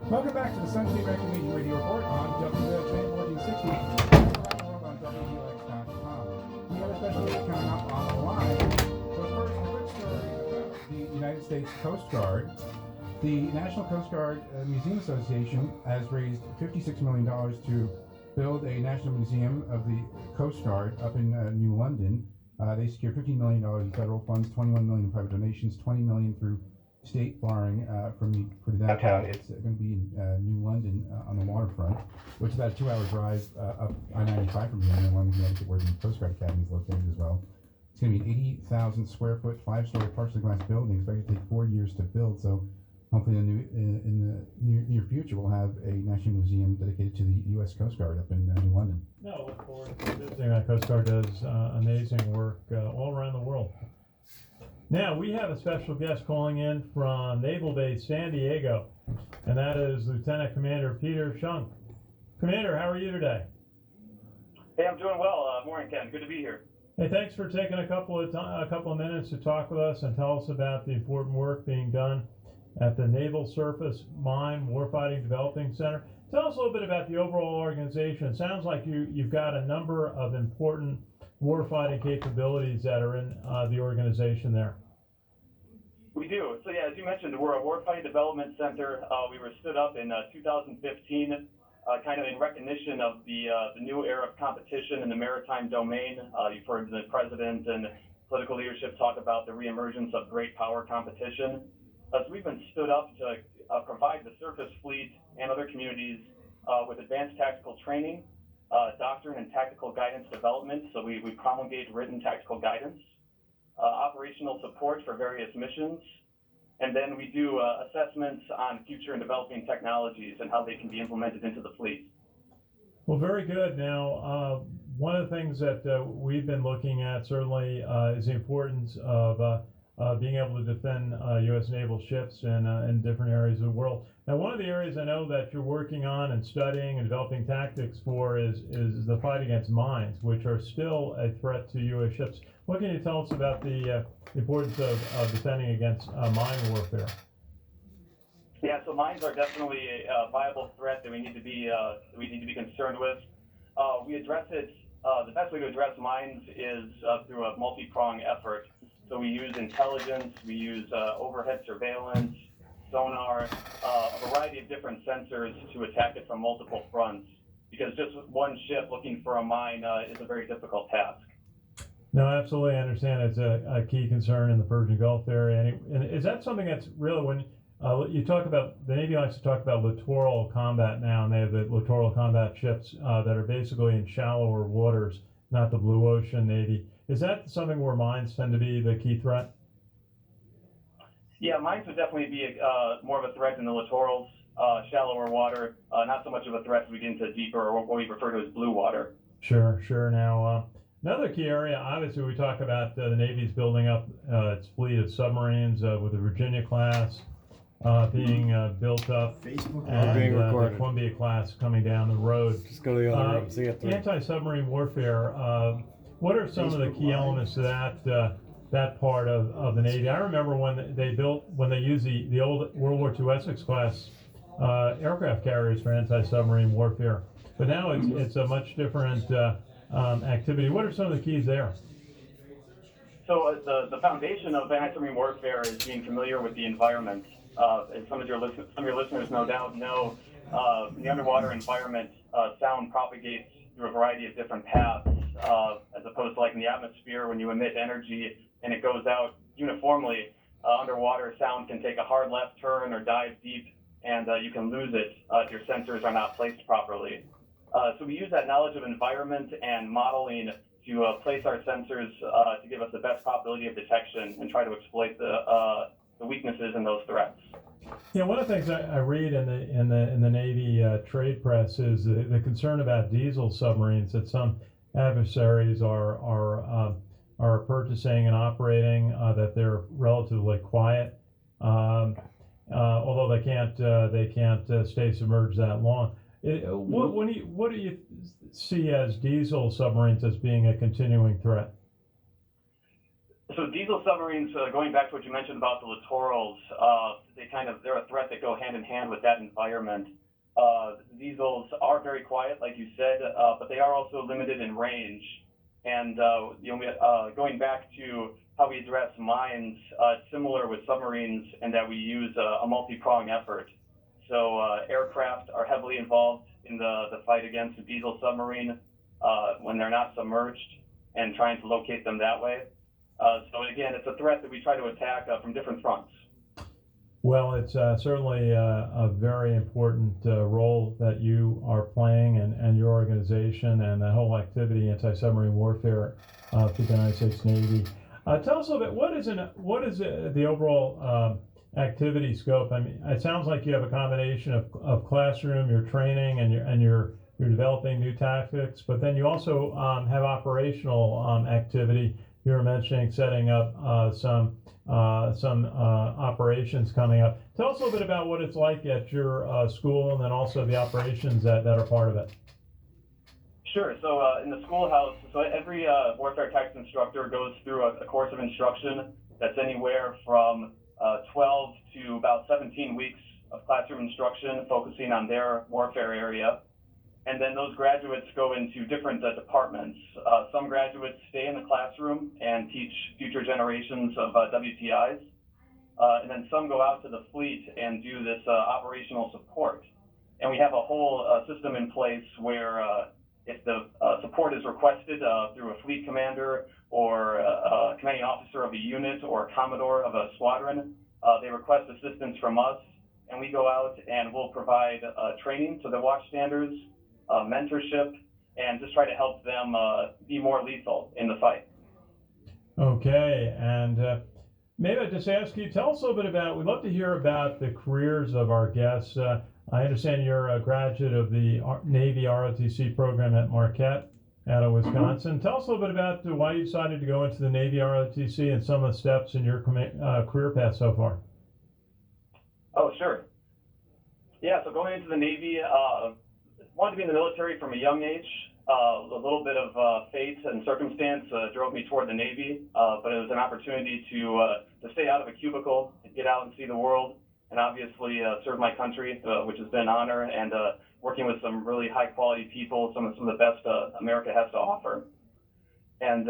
Welcome back to the Sunday American Legion Radio Report on WLTN 1460 around the world on WDLX.com. We have a special day coming up on the line. But first, a quick story about the United States Coast Guard. The National Coast Guard Museum Association has raised $56 million to build a national museum of the Coast Guard up in New London. They secured $15 million in federal funds, $21 million in private donations, $20 million through state borrowing for the downtown. It's going to be in New London on the waterfront, which is about a 2-hour drive up I-95 from here, in London, Connecticut, where the Coast Guard Academy is located as well. It's going to be an 80,000 square foot, 5-story partially glass building. Expected to take 4 years to build. So hopefully in the near future, we'll have a national museum dedicated to the U.S. Coast Guard up in New London. No, look forward to visiting. That Coast Guard does amazing work all around the world. Now, we have a special guest calling in from Naval Base San Diego, and that is Lieutenant Commander Peter Shunk. Commander, how are you today? Hey, I'm doing well. Morning, Ken. Good to be here. Hey, thanks for taking a couple of minutes to talk with us and tell us about the important work being done at the Naval Surface Mine Warfighting Developing Center. Tell us a little bit about the overall organization. It sounds like you've got a number of important warfighting capabilities that are in the organization there. We do. So yeah, as you mentioned, we're a warfighting development center. We were stood up in 2015, kind of in recognition of the new era of competition in the maritime domain. You've heard the president and political leadership talk about the reemergence of great power competition. So we've been stood up to provide the surface fleet and other communities with advanced tactical training, doctrine and tactical guidance development. So we promulgate written tactical guidance, operational support for various missions, and then we do assessments on future and developing technologies and how they can be implemented into the fleet. Well, very good. Now, one of the things that we've been looking at certainly is the importance of being able to defend U.S. naval ships in different areas of the world. Now, one of the areas I know that you're working on and studying and developing tactics for is the fight against mines, which are still a threat to U.S. ships. What can you tell us about the importance of defending against mine warfare? Yeah, so mines are definitely a viable threat that we need to be concerned with. We address it. The best way to address mines is through a multi-pronged effort. So we use intelligence, we use overhead surveillance, sonar, a variety of different sensors to attack it from multiple fronts, because just one ship looking for a mine is a very difficult task. No, absolutely. I understand it's a key concern in the Persian Gulf area. And is that something that's really, when you talk about, the Navy likes to talk about littoral combat now, and they have the littoral combat ships that are basically in shallower waters, not the blue ocean Navy. Is that something where mines tend to be the key threat? Yeah, mines would definitely be more of a threat in the littorals, shallower water, not so much of a threat as we get into deeper, or what we refer to as blue water. Sure. Now, another key area, obviously, we talk about the Navy's building up its fleet of submarines with the Virginia class being built up, and the Columbia class coming down the road. Just go to the other room. See you at Anti-submarine warfare. What are some of the key elements to that part of the Navy? I remember when they used the old World War II Essex class aircraft carriers for anti-submarine warfare, but now it's a much different activity. What are some of the keys there? So the foundation of anti-submarine warfare is being familiar with the environment. As some of your listeners no doubt know, in the underwater environment, sound propagates through a variety of different paths, as opposed to like in the atmosphere when you emit energy and it goes out uniformly. Underwater, sound can take a hard left turn or dive deep, and you can lose it if your sensors are not placed properly. So we use that knowledge of environment and modeling to place our sensors to give us the best probability of detection and try to exploit the weaknesses in those threats. Yeah, one of the things I read in the Navy trade press is the concern about diesel submarines that some adversaries are purchasing and operating, that they're relatively quiet, although they can't stay submerged that long. What do you see as diesel submarines as being a continuing threat? So diesel submarines, going back to what you mentioned about the littorals, they're a threat that go hand in hand with that environment. Diesels are very quiet, like you said, but they are also limited in range. And going back to how we address mines, it's similar with submarines in that we use a multi-pronged effort. So aircraft are heavily involved in the fight against a diesel submarine when they're not submerged and trying to locate them that way. So again, it's a threat that we try to attack from different fronts. Well, it's certainly a very important role that you are playing and your organization and the whole activity, anti-submarine warfare for the United States Navy. Tell us a little bit, what is the overall activity scope? I mean, it sounds like you have a combination of classroom, your training, and you're developing new tactics, but then you also have operational activity. You were mentioning setting up some operations coming up. Tell us a little bit about what it's like at your school, and then also the operations that are part of it. Sure. So in the schoolhouse, so every warfare tactics instructor goes through a course of instruction that's anywhere from 12 to about 17 weeks of classroom instruction focusing on their warfare area. And then those graduates go into different departments. Some graduates stay in the classroom and teach future generations of WTIs. And then some go out to the fleet and do this operational support. And we have a whole system in place where if the support is requested through a fleet commander or a commanding officer of a unit or a commodore of a squadron, they request assistance from us, and we go out and we'll provide training to the watchstanders, mentorship, and just try to help them be more lethal in the fight. Okay, and maybe I'd just ask you, tell us a little bit about, we'd love to hear about the careers of our guests. I understand you're a graduate of the Navy ROTC program at Marquette out of Wisconsin. Tell us a little bit about why you decided to go into the Navy ROTC and some of the steps in your career path so far. Oh, sure. Yeah, so going into the Navy, wanted to be in the military from a young age. A little bit of fate and circumstance drove me toward the Navy, but it was an opportunity to stay out of a cubicle, get out and see the world, and obviously serve my country, which has been an honor, and working with some really high-quality people, some of the best America has to offer. And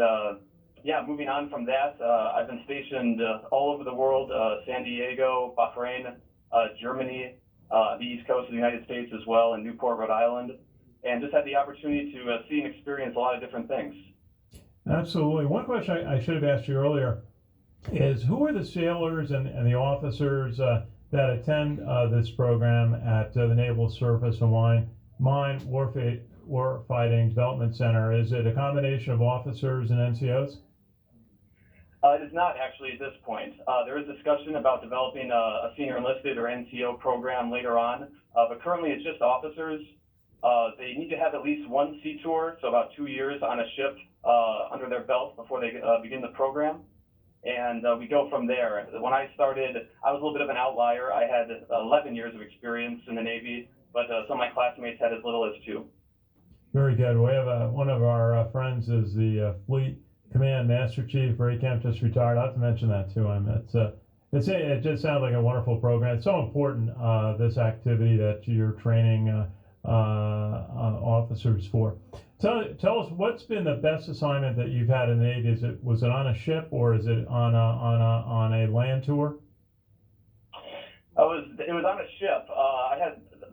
yeah, moving on from that, I've been stationed all over the world, San Diego, Bahrain, Germany, the East Coast of the United States as well, and Newport, Rhode Island, and just had the opportunity to see and experience a lot of different things. Absolutely. One question I should have asked you earlier is, who are the sailors and the officers that attend this program at the Naval Surface and Mine Warfighting Development Center? Is it a combination of officers and NCOs? It is not actually at this point. There is discussion about developing a senior enlisted or NCO program later on, but currently it's just officers. They need to have at least one sea tour, so about 2 years on a ship under their belt before they begin the program. And we go from there. When I started, I was a little bit of an outlier. I had 11 years of experience in the Navy, but some of my classmates had as little as 2. Very good. We have one of our friends is the Fleet Command Master Chief. Ray Kemp just retired. I have to mention that to him. It just sounds like a wonderful program. It's so important, this activity that you're training officers for. Tell us, what's been the best assignment that you've had in the Navy? Was it on a ship, or is it on a land tour? It was on a ship.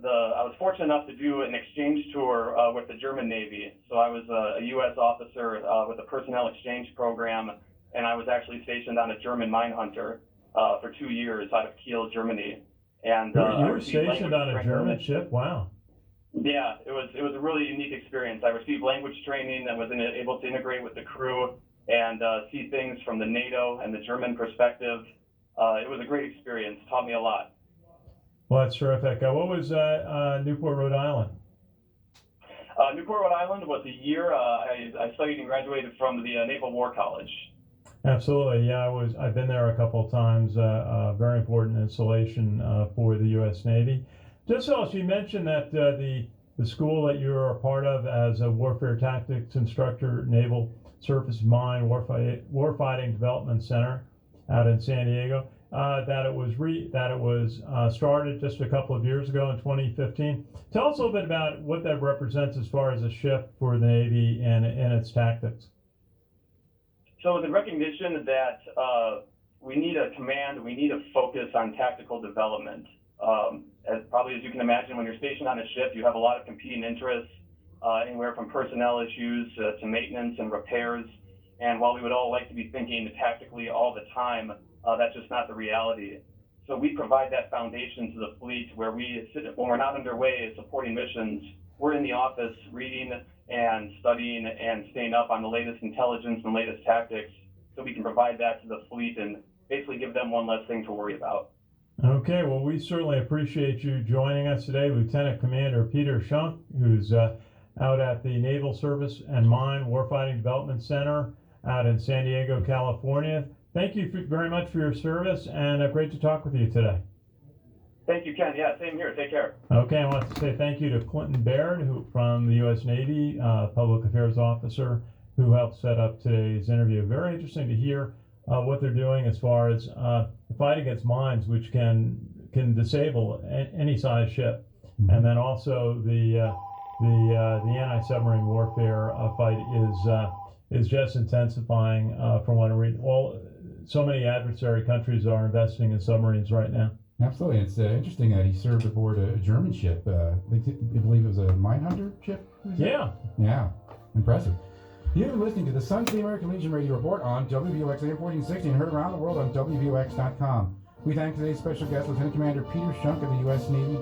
I was fortunate enough to do an exchange tour with the German Navy. So I was a U.S. officer with the personnel exchange program, and I was actually stationed on a German mine hunter for 2 years out of Kiel, Germany. And you were stationed on a German ship? Wow. Yeah, it was a really unique experience. I received language training and was able to integrate with the crew and see things from the NATO and the German perspective. It was a great experience. Taught me a lot. Well, that's terrific. What was Newport, Rhode Island? Newport, Rhode Island was a year. I studied and graduated from the Naval War College. Absolutely. Yeah, I've been there a couple of times. Very important installation for the U.S. Navy. Just so you mentioned that the school that you're a part of as a warfare tactics instructor, Naval Surface Mine Warfighting Development Center out in San Diego. That it was started just a couple of years ago in 2015. Tell us a little bit about what that represents as far as a shift for the Navy and its tactics. So the recognition that we need a command, we need a focus on tactical development. As you can imagine, when you're stationed on a ship, you have a lot of competing interests, anywhere from personnel issues to maintenance and repairs. And while we would all like to be thinking tactically all the time, that's just not the reality. So we provide that foundation to the fleet where we sit, when we're not underway supporting missions, we're in the office reading and studying and staying up on the latest intelligence and latest tactics, so we can provide that to the fleet and basically give them one less thing to worry about. Okay, well, we certainly appreciate you joining us today, Lieutenant Commander Peter Shunk, who's out at the Naval Surface and Mine Warfighting Development Center out in San Diego, California. Thank you very much for your service, and great to talk with you today. Thank you, Ken. Yeah, same here. Take care. Okay, I want to say thank you to Clinton Baird, who from the U.S. Navy, Public Affairs Officer, who helped set up today's interview. Very interesting to hear what they're doing as far as the fight against mines, which can disable any size ship, and then also the anti-submarine warfare fight is just intensifying. From what I read, so many adversary countries are investing in submarines right now. Absolutely. It's interesting that he served aboard a German ship. I believe it was a mine hunter ship. Yeah. Yeah. Impressive. You've been listening to the Sons of the American Legion Radio Report on WVOX AM 1460 and heard around the world on WVOX.com. We thank today's special guest, Lieutenant Commander Peter Shunk of the U.S. Navy,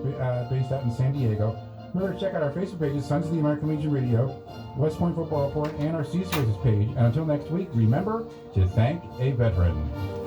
based out in San Diego. Remember to check out our Facebook pages, Sons of the American Legion Radio, West Point Football Report, and our Sea Sources page. And until next week, remember to thank a veteran.